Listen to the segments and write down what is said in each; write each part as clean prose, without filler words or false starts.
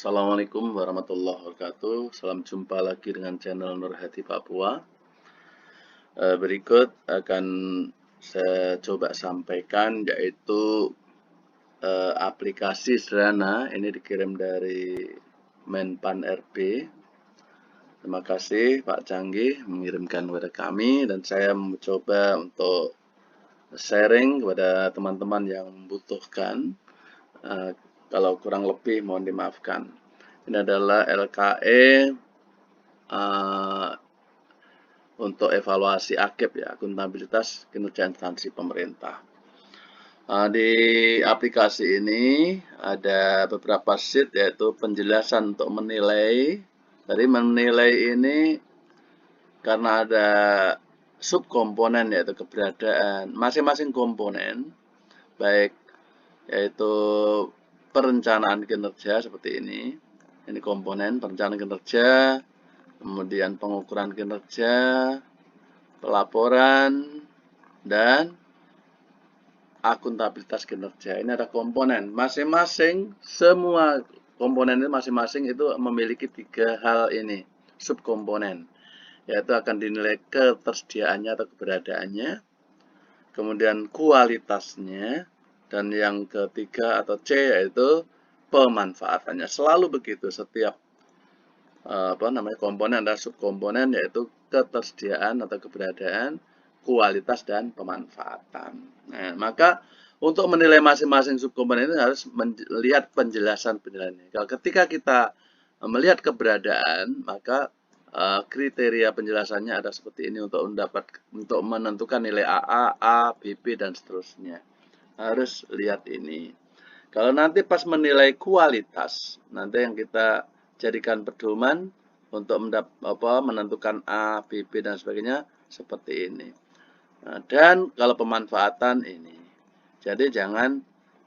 Assalamualaikum warahmatullahi wabarakatuh. Salam jumpa lagi dengan channel Nur Hadi Papua. Berikut akan saya coba sampaikan yaitu aplikasi sederhana. Ini dikirim dari Menpan RB. Terima kasih Pak Canggih mengirimkan kepada kami dan saya mencoba untuk sharing kepada teman-teman yang membutuhkan. Kalau kurang lebih mohon dimaafkan. Ini adalah LKE untuk evaluasi AKIP ya, akuntabilitas kinerja instansi pemerintah. Di aplikasi ini ada beberapa sheet yaitu penjelasan untuk menilai. Jadi menilai ini karena ada subkomponen yaitu keberadaan masing-masing komponen, baik yaitu perencanaan kinerja seperti ini. Ini komponen perencanaan kinerja, kemudian pengukuran kinerja, pelaporan, dan akuntabilitas kinerja. Ini ada komponen. Masing-masing, semua komponen ini masing-masing itu memiliki 3 hal ini, subkomponen. Yaitu akan dinilai ketersediaannya atau keberadaannya, kemudian kualitasnya, dan yang ketiga atau C yaitu pemanfaatannya. Selalu begitu setiap komponen ada subkomponen yaitu ketersediaan atau keberadaan, kualitas dan pemanfaatan. Nah, maka untuk menilai masing-masing subkomponen ini harus melihat penjelasan-penjelasannya. Kalau ketika kita melihat keberadaan, maka kriteria penjelasannya ada seperti ini untuk menentukan nilai AA, A, BP dan seterusnya. Harus lihat ini. Kalau nanti pas menilai kualitas, nanti yang kita jadikan pedoman untuk menentukan A, BP dan sebagainya seperti ini. Nah, dan kalau pemanfaatan ini, jadi jangan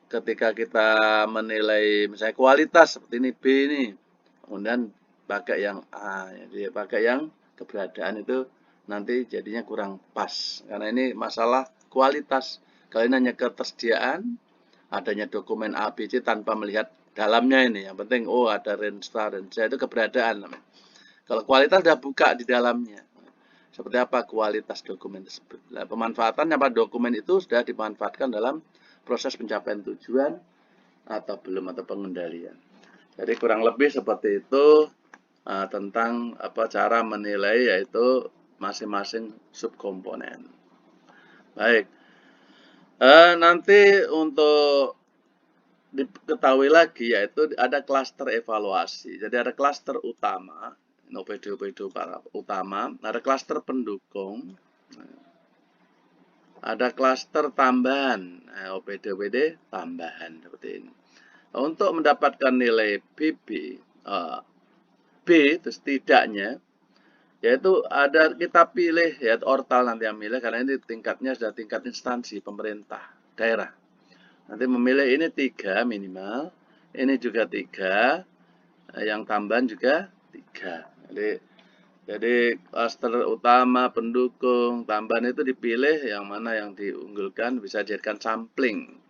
ketika kita menilai misalnya kualitas seperti ini B ini, kemudian pakai yang A, jadi pakai yang keberadaan itu nanti jadinya kurang pas karena ini masalah kualitas. Kalau ini hanya ketersediaan, adanya dokumen A, B, C tanpa melihat dalamnya ini, yang penting ada range itu keberadaan namanya. Kalau kualitas sudah buka di dalamnya, seperti apa kualitas dokumen tersebut. Nah, pemanfaatannya apa dokumen itu sudah dimanfaatkan dalam proses pencapaian tujuan atau belum atau pengendalian. Jadi kurang lebih seperti itu tentang cara menilai yaitu masing-masing subkomponen. Baik. Nanti untuk diketahui lagi yaitu ada klaster evaluasi. Jadi ada klaster utama, OPD utama, ada klaster pendukung, ada klaster tambahan, OPD tambahan seperti ini. Untuk mendapatkan nilai B itu setidaknya yaitu ada kita pilih yaitu ortal nanti yang milih karena ini tingkatnya sudah tingkat instansi pemerintah daerah. Nanti memilih ini 3 minimal, ini juga 3, yang tambahan juga 3. Jadi klaster utama, pendukung, tambahan itu dipilih yang mana yang diunggulkan bisa dijadikan sampling.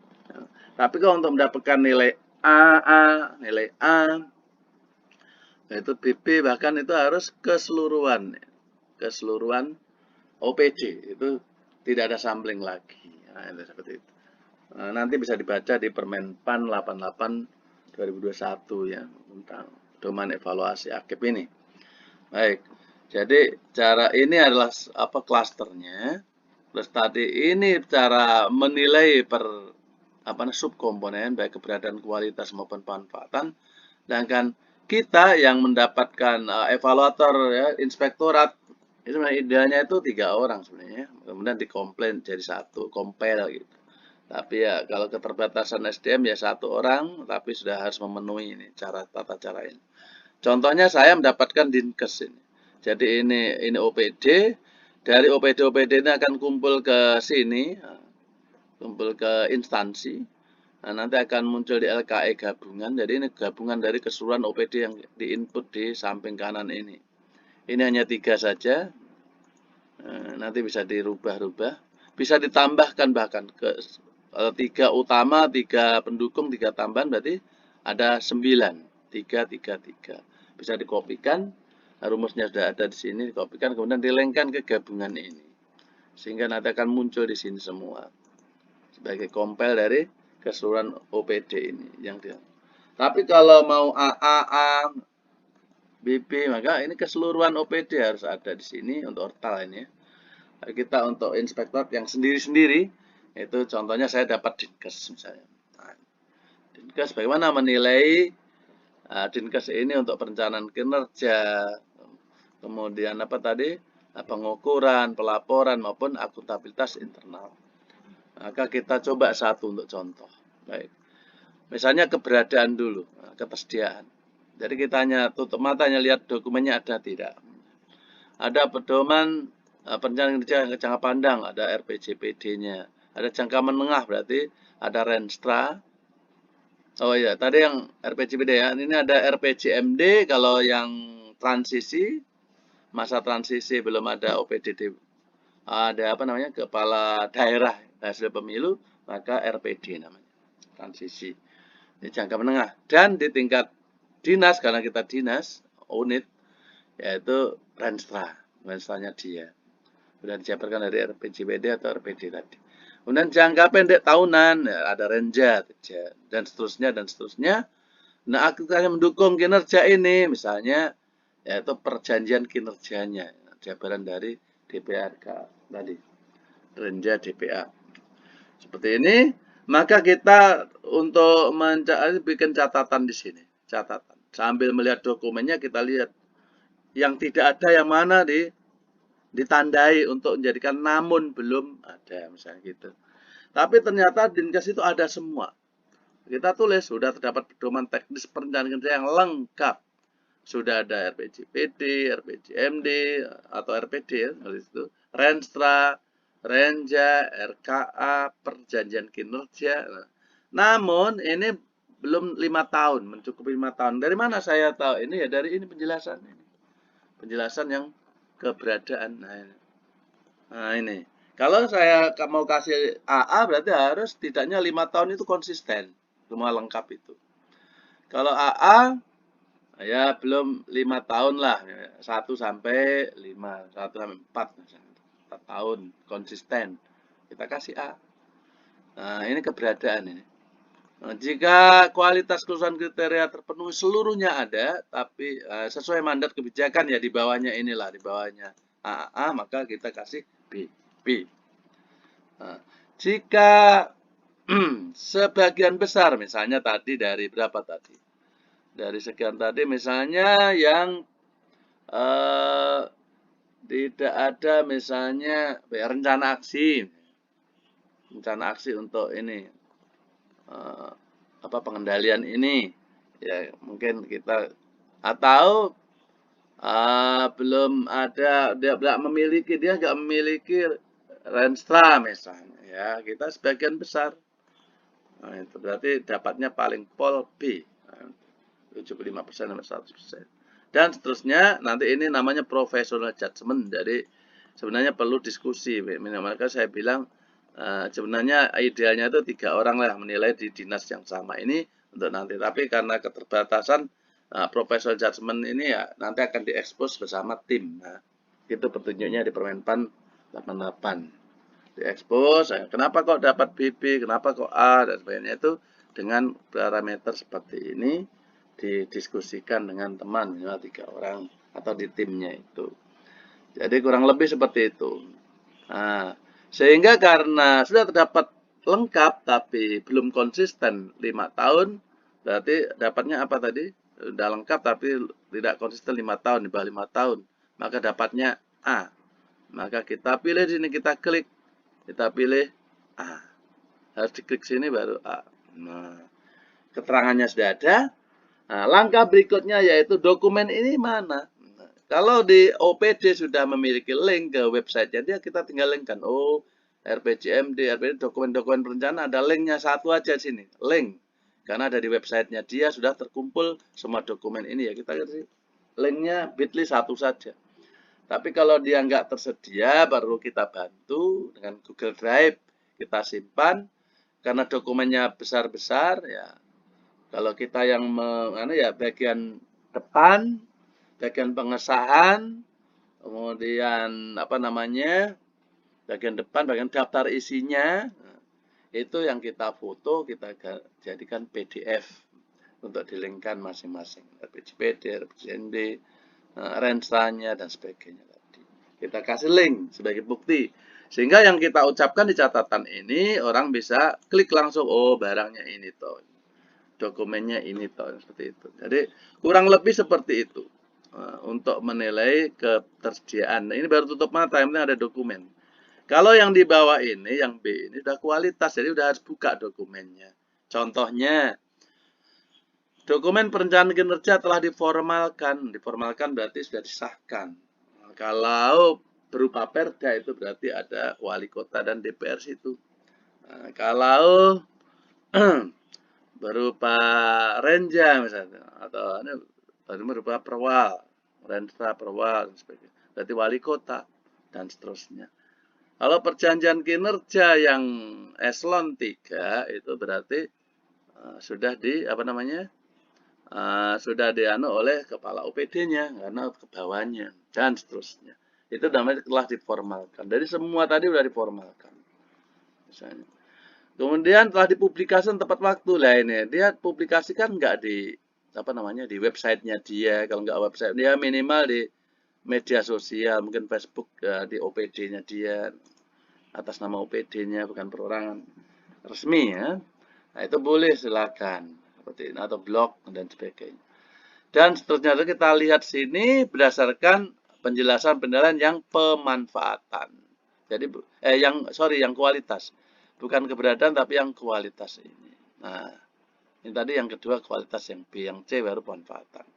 Tapi kalau untuk mendapatkan nilai AA, nilai A, yaitu BP bahkan itu harus keseluruhan OPD itu tidak ada sampling lagi. Nah, itu seperti itu. Nanti bisa dibaca di Permenpan 88 2021 ya tentang pedoman evaluasi AKIP ini. Baik. Jadi cara ini adalah klasternya. Terus tadi ini cara menilai subkomponen baik keberadaan kualitas maupun pemanfaatan. Sedangkan kita yang mendapatkan evaluator ya, inspektorat itu idealnya itu 3 orang sebenarnya. Kemudian dikomplain jadi 1, compile gitu. Tapi ya kalau keterbatasan SDM ya 1 orang, tapi sudah harus memenuhi ini tata cara ini. Contohnya saya mendapatkan Dinkes ini. Jadi ini OPD, dari OPD ini akan kumpul ke sini, kumpul ke instansi. Nah, nanti akan muncul di LKE gabungan. Jadi ini gabungan dari keseluruhan OPD yang diinput di samping kanan ini. Ini hanya 3 saja. Nanti bisa dirubah-rubah. Bisa ditambahkan bahkan ke 3 utama, 3 pendukung, 3 tambahan berarti ada 9. 333. Bisa dikopikan, rumusnya sudah ada di sini, dikopikan, kemudian dilengkan ke gabungan ini. Sehingga nanti akan muncul di sini semua. Sebagai compile dari keseluruhan OPD ini. Tapi kalau mau A, BP, maka ini keseluruhan OPD harus ada di sini untuk ortal ini. Kita untuk inspektorat yang sendiri-sendiri, itu contohnya saya dapat Dinkes misalnya. Nah, Dinkes bagaimana menilai Dinkes ini untuk perencanaan kinerja, kemudian apa tadi, pengukuran, pelaporan maupun akuntabilitas internal. Maka kita coba satu untuk contoh. Baik. Misalnya keberadaan dulu, ketersediaan. Jadi kita hanya tutup matanya lihat dokumennya ada tidak. Ada pedoman perencanaan kerja jangka pandang, ada RPJPD-nya. Ada jangka menengah berarti ada Renstra. Oh iya, tadi yang RPJPD ya. Ini ada RPJMD kalau yang transisi, masa transisi belum ada OPDD. Ada apa namanya? Kepala daerah hasil pemilu, maka RPD namanya. Transisi. Ini jangka menengah. Dan di tingkat dinas, karena kita dinas, unit, yaitu Renstra. Renstranya dia. Sudah dijabarkan dari RPJPD atau RPD tadi. Kemudian jangka pendek tahunan, ya, ada Renja, dan seterusnya, dan seterusnya. Nah, akhirnya mendukung kinerja ini, misalnya, yaitu perjanjian kinerjanya. Jabaran dari DPRK tadi. Renja DPA. Seperti ini. Maka kita untuk bikin catatan di sini, catatan. Sambil melihat dokumennya kita lihat yang tidak ada yang mana ditandai untuk menjadikan namun belum ada misalnya gitu. Tapi ternyata Dinkes itu ada semua. Kita tulis sudah terdapat pedoman teknis perencanaan kerja yang lengkap. Sudah ada RPJPD, RPJMD atau RPD ya, itu Renstra, Renja, RKA, perjanjian kinerja. Namun ini belum 5 tahun, mencukupi 5 tahun. Dari mana saya tahu ini ya? Dari ini penjelasan ini. Penjelasan yang keberadaan. Nah ini. Kalau saya mau kasih AA berarti harus tidaknya 5 tahun itu konsisten. Semua lengkap itu. Kalau AA ya belum 5 tahun lah. 1 sampai 5, 1 sampai 4 misalnya. 4 tahun konsisten. Kita kasih A. Nah, ini keberadaan ini. Nah, jika kualitas kelulusan kriteria terpenuhi seluruhnya ada, tapi sesuai mandat kebijakan ya di bawahnya inilah, di bawahnya A, maka kita kasih B. Nah, jika sebagian besar, misalnya tadi dari berapa tadi? Dari sekian tadi, misalnya yang tidak ada misalnya rencana aksi untuk ini pengendalian ini ya mungkin kita atau belum ada dia nggak memiliki Renstra misalnya ya kita sebagian besar itu berarti dapatnya paling pol B 75% sampai 100%. Dan seterusnya, nanti ini namanya professional judgment. Jadi sebenarnya perlu diskusi. Maka saya bilang sebenarnya idealnya itu 3 orang lah menilai di dinas yang sama ini untuk nanti. Tapi karena keterbatasan professional judgment ini ya nanti akan diekspos bersama tim. Nah, itu petunjuknya di Permenpan 88. Diekspos, kenapa kok dapat BB, kenapa kok A, dan sebagainya itu dengan parameter seperti ini didiskusikan dengan teman minimal 3 orang atau di timnya itu. Jadi kurang lebih seperti itu. Nah, sehingga karena sudah terdapat lengkap tapi belum konsisten 5 tahun, berarti dapatnya apa tadi? Sudah lengkap tapi tidak konsisten 5 tahun, di bawah 5 tahun. Maka dapatnya A. Maka kita pilih di sini, kita klik. Kita pilih A. Harus diklik sini baru A. Nah, keterangannya sudah ada. Nah, langkah berikutnya yaitu dokumen ini mana. Nah, kalau di OPD sudah memiliki link ke website, jadi kita tinggal linkkan. Oh, RPJMD, RPD, dokumen-dokumen perencanaan ada linknya satu aja di sini, link. Karena ada di websitenya dia sudah terkumpul semua dokumen ini ya kita kasih linknya bit.ly satu saja. Tapi kalau dia nggak tersedia, baru kita bantu dengan Google Drive kita simpan. Karena dokumennya besar-besar ya. Kalau kita yang ya bagian depan, bagian pengesahan, kemudian apa namanya, bagian depan, bagian daftar isinya, itu yang kita foto, kita jadikan PDF untuk dilingkan masing-masing, RPJPD, RPJMD, rensanya dan sebagainya tadi. Kita kasih link sebagai bukti. Sehingga yang kita ucapkan di catatan ini orang bisa klik langsung, oh barangnya ini toh, dokumennya ini toh, seperti itu. Jadi kurang lebih seperti itu untuk menilai ketersediaan. Nah, ini baru tutup mata, yang penting ada dokumen. Kalau yang di bawah ini, yang B ini udah kualitas, jadi udah harus buka dokumennya. Contohnya, dokumen perencanaan kinerja telah diformalkan. Diformalkan berarti sudah disahkan. Kalau berupa perda itu berarti ada wali kota dan DPR situ. Nah, kalau berupa renja misalnya, atau berupa perwal, rentra, perwal, dan sebagainya. Berarti wali kota dan seterusnya. Kalau perjanjian kinerja yang eselon 3 itu berarti sudah di apa namanya? Sudah dianu oleh kepala OPD-nya karena ke bawahnya dan seterusnya. Itu namanya telah diformalkan. Jadi semua tadi sudah diformalkan. Misalnya. Kemudian telah dipublikasikan tepat waktu lah ini. Dia publikasikan nggak di apa namanya di websitenya dia. Kalau nggak website dia minimal di media sosial, mungkin Facebook di OPD-nya dia atas nama OPD-nya bukan perorangan resmi ya. Nah itu boleh silakan seperti ini atau blog dan sebagainya. Dan seterusnya kita lihat sini berdasarkan penjelasan yang pemanfaatan. Jadi yang kualitas. Bukan keberadaan tapi yang kualitas ini. Nah, ini tadi yang kedua kualitas, yang B, yang C baru pemanfaatan.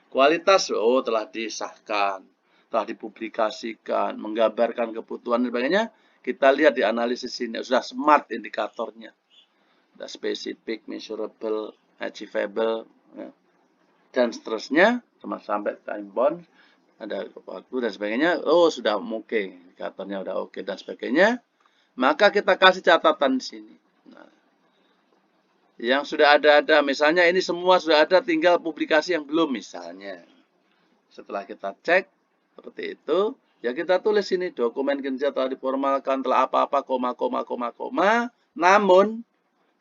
Kualitas telah disahkan, telah dipublikasikan, menggambarkan kebutuhan dan sebagainya. Kita lihat di analisis ini sudah smart indikatornya. Sudah spesifik, measurable, achievable, ya, dan seterusnya, sampai time bound, ada waktu dan sebagainya. Sudah oke, indikatornya sudah oke dan sebagainya. Maka kita kasih catatan di sini. Nah, yang sudah ada, misalnya ini semua sudah ada, tinggal publikasi yang belum misalnya. Setelah kita cek seperti itu, ya kita tulis ini dokumen kinerja telah diformalkan, telah apa-apa,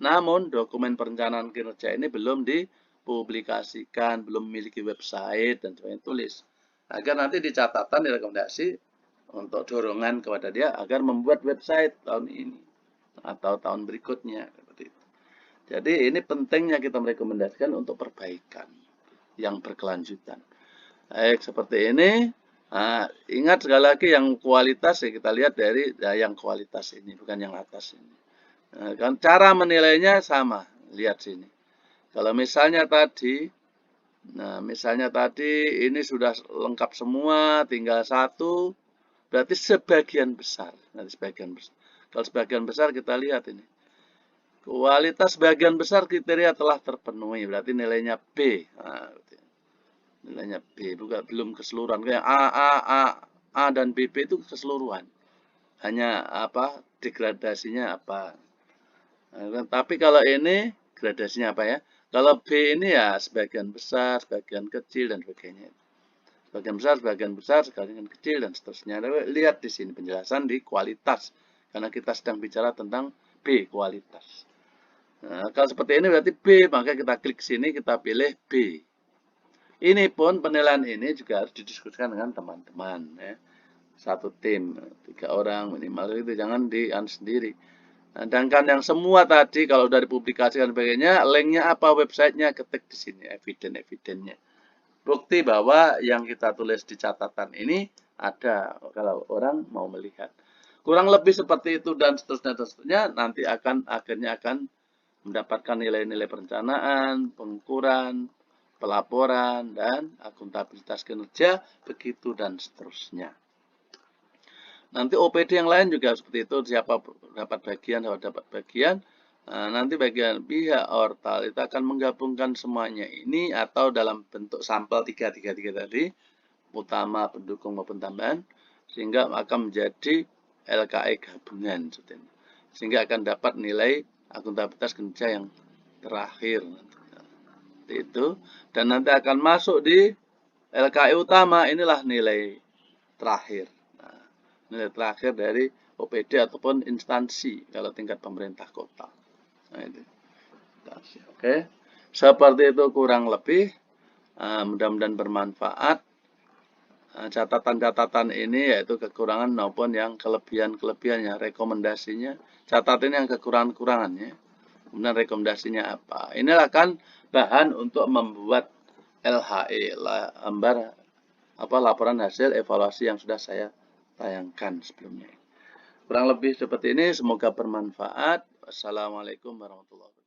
namun dokumen perencanaan kinerja ini belum dipublikasikan, belum memiliki website dan sebagainya, tulis. Agar nanti di catatan direkomendasi untuk dorongan kepada dia agar membuat website tahun ini atau tahun berikutnya seperti itu. Jadi ini pentingnya kita merekomendasikan untuk perbaikan yang berkelanjutan. Baik, seperti ini. Nah, ingat sekali lagi yang kualitas ya kita lihat dari yang kualitas ini, bukan yang atas ini. Nah, kan cara menilainya sama, lihat sini. Kalau misalnya tadi, ini sudah lengkap semua, tinggal satu, berarti sebagian besar. Kalau sebagian besar kita lihat ini. Kualitas sebagian besar kriteria telah terpenuhi, berarti nilainya B. Nah, nilainya B, bukan belum keseluruhan. Kayak A dan B itu keseluruhan. Hanya degradasinya apa. Nah, tapi kalau ini gradasinya apa ya? Kalau B ini ya sebagian besar, sebagian kecil dan sebagainya. Sebagian besar, sebagian kecil dan seterusnya. Lihat di sini penjelasan di kualitas karena kita sedang bicara tentang B, kualitas. Nah, kalau seperti ini berarti B, maka kita klik sini, kita pilih B. Ini pun penilaian ini juga harus didiskusikan dengan teman-teman ya. Satu tim, 3 orang minimal itu, jangan sendiri. Nah, sedangkan yang semua tadi kalau sudah dipublikasikan sebagainya, linknya apa, websitenya, ketik di sini evidennya. Bukti bahwa yang kita tulis di catatan ini ada kalau orang mau melihat. Kurang lebih seperti itu dan seterusnya nanti akhirnya akan mendapatkan nilai-nilai perencanaan, pengukuran, pelaporan dan akuntabilitas kinerja, begitu dan seterusnya. Nanti OPD yang lain juga seperti itu, siapa dapat bagian, nanti bagian pihak ORTAL itu akan menggabungkan semuanya ini atau dalam bentuk sampel 3 tadi, utama, pendukung maupun tambahan, sehingga akan menjadi LKE gabungan, sehingga akan dapat nilai akuntabilitas kinerja yang terakhir. seperti itu, dan nanti akan masuk di LKI utama. Inilah nilai terakhir. Nah, nilai terakhir dari OPD ataupun instansi kalau tingkat pemerintah kota. Nah, itu. Oke, seperti itu kurang lebih. Mudah-mudahan bermanfaat. Catatan-catatan ini yaitu kekurangan maupun yang kelebihan-kelebihannya, rekomendasinya. Catatin yang kekurangan-kekurangannya. Kemudian rekomendasinya apa? Inilah kan bahan untuk membuat LHE, laporan hasil evaluasi yang sudah saya tayangkan sebelumnya. Kurang lebih seperti ini, semoga bermanfaat. Wassalamualaikum warahmatullahi wabarakatuh.